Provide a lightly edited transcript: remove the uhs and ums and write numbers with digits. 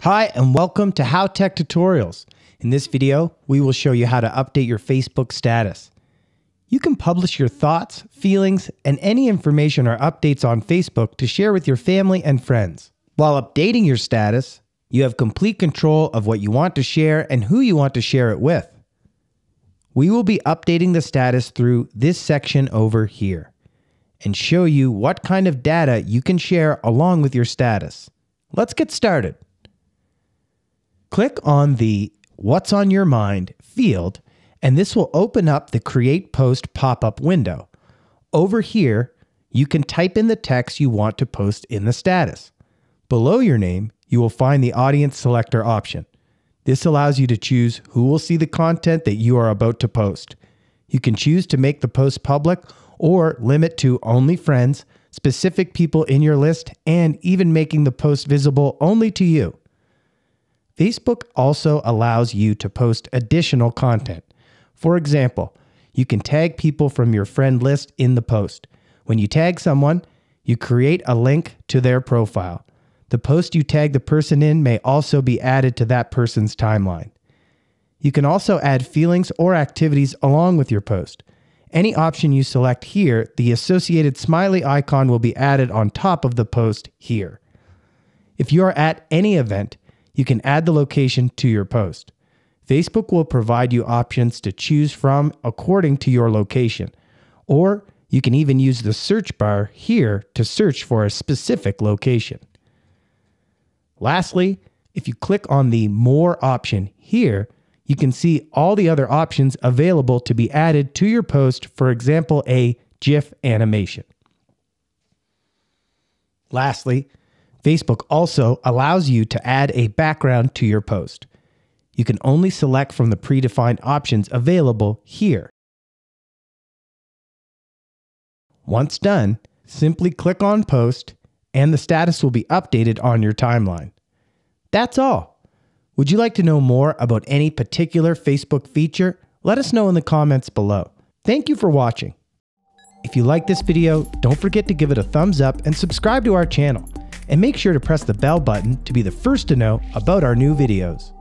Hi, and welcome to How Tech Tutorials. In this video, we will show you how to update your Facebook status. You can publish your thoughts, feelings, and any information or updates on Facebook to share with your family and friends. While updating your status, you have complete control of what you want to share and who you want to share it with. We will be updating the status through this section over here and show you what kind of data you can share along with your status. Let's get started. Click on the What's on Your Mind field, and this will open up the Create Post pop-up window. Over here, you can type in the text you want to post in the status. Below your name, you will find the Audience Selector option. This allows you to choose who will see the content that you are about to post. You can choose to make the post public or limit to only friends, specific people in your list, and even making the post visible only to you. Facebook also allows you to post additional content. For example, you can tag people from your friend list in the post. When you tag someone, you create a link to their profile. The post you tag the person in may also be added to that person's timeline. You can also add feelings or activities along with your post. Any option you select here, the associated smiley icon will be added on top of the post here. If you are at any event, you can add the location to your post. Facebook will provide you options to choose from according to your location, or you can even use the search bar here to search for a specific location. Lastly, if you click on the More option here, you can see all the other options available to be added to your post, for example, a GIF animation. Lastly, Facebook also allows you to add a background to your post. You can only select from the predefined options available here. Once done, simply click on Post, and the status will be updated on your timeline. That's all. Would you like to know more about any particular Facebook feature? Let us know in the comments below. Thank you for watching. If you like this video, don't forget to give it a thumbs up and subscribe to our channel. And make sure to press the bell button to be the first to know about our new videos.